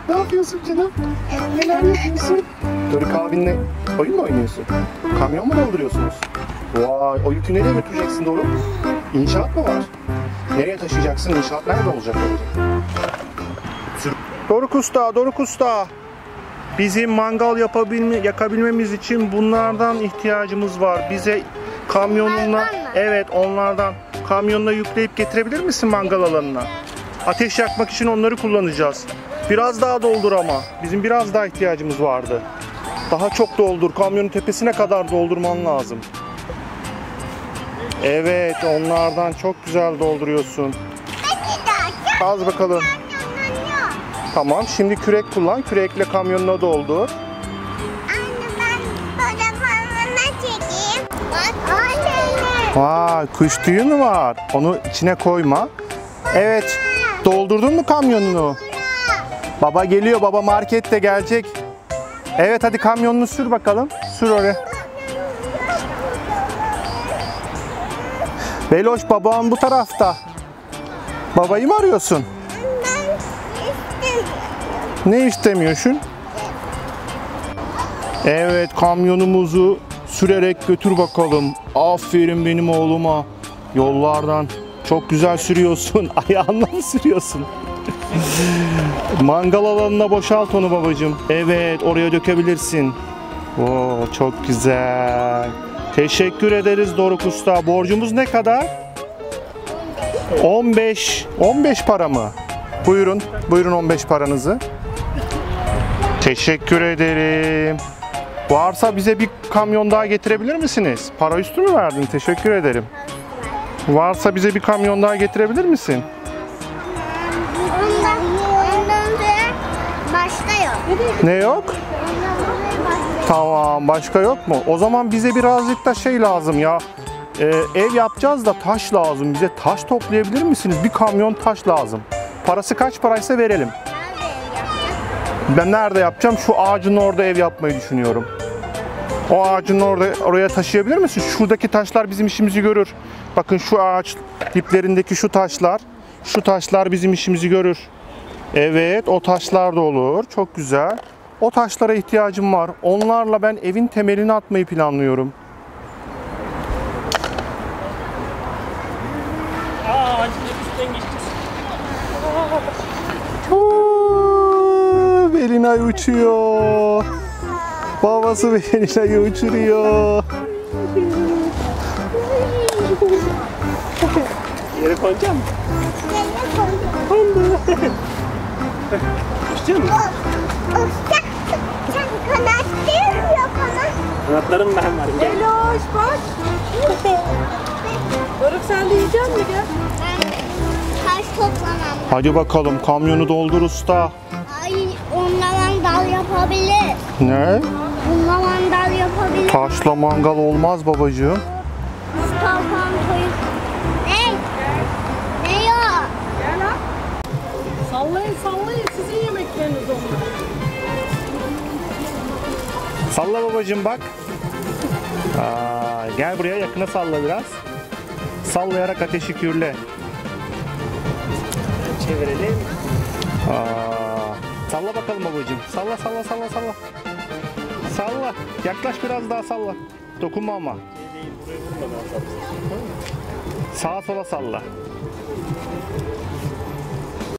Ne yapıyorsun canım? Neler yapıyorsun? Doruk abinle oyun mu oynuyorsun? Kamyon mu dolduruyorsunuz? Vay, o yükü nereye götüreceksin Doruk? İnşaat mı var? Nereye taşıyacaksın? İnşaat nerede olacak? Doruk Usta, Doruk Usta. Bizim mangal yakabilmemiz için bunlardan ihtiyacımız var. Bize kamyonuna, evet onlardan kamyonuna yükleyip getirebilir misin mangal alanına? Ateş yakmak için onları kullanacağız. Biraz daha doldur ama. Bizim biraz daha ihtiyacımız vardı. Daha çok doldur. Kamyonun tepesine kadar doldurman lazım. Evet, onlardan çok güzel dolduruyorsun. Az bakalım. Tamam, şimdi kürek kullan. Kürekle kamyonuna doldur. Vay, kuş tüyü mü var? Onu içine koyma. Evet, doldurdun mu kamyonunu? Baba geliyor, baba markette gelecek. Evet, hadi kamyonunu sür bakalım. Sür oraya. Beloş, babam bu tarafta. Babayı mı arıyorsun? Ne istemiyorsun? Evet, kamyonumuzu sürerek götür bakalım. Aferin benim oğluma. Yollardan çok güzel sürüyorsun. Ayağınla mı sürüyorsun? Mangal alanına boşalt onu babacığım. Evet, oraya dökebilirsin. Oo, çok güzel. Teşekkür ederiz Doruk Usta. Borcumuz ne kadar? 15 para mı? Buyurun. Buyurun 15 paranızı. Teşekkür ederim. Varsa bize bir kamyon daha getirebilir misiniz? Para üstü mü verdin? Teşekkür ederim. Varsa bize bir kamyon daha getirebilir misin? Başka yok. Ne yok? Tamam, başka yok mu? O zaman bize birazcık da şey lazım ya. Ev yapacağız da taş lazım. Bize taş toplayabilir misiniz? Bir kamyon taş lazım. Parası kaç paraysa verelim. Ben nerede yapacağım? Şu ağacın orada ev yapmayı düşünüyorum. O ağacın oraya taşıyabilir misin? Şuradaki taşlar bizim işimizi görür. Bakın şu ağaç diplerindeki şu taşlar bizim işimizi görür. Evet, o taşlar da olur. Çok güzel. O taşlara ihtiyacım var. Onlarla ben evin temelini atmayı planlıyorum. Belinay uçuyor. Babası Belinay'ı uçuruyor. Yere konacak mı? Kondu. Uçacak mı? Sen kanat değil yok kanat. Kanatlarım ben varım. Gel. Beloş bak. Doruk sen de yiyecek misin gel? Taş toplamam. Hadi bakalım, kamyonu doldur usta. Ay, onunla mandal yapabilir. Ne? Bununla mandal yapabilir. Taşla mangal olmaz babacığım. Mustafa koyun. Ne? Ne yok? Gel ha. Sallayın sallayın sizin yemekleriniz onlar. Salla babacığım bak. Gel buraya, yakına salla biraz. Sallayarak ateşi kürle. Çevirelim. Salla bakalım babacığım. Salla. Salla. Yaklaş biraz daha salla. Dokunma ama. Sağa sola salla.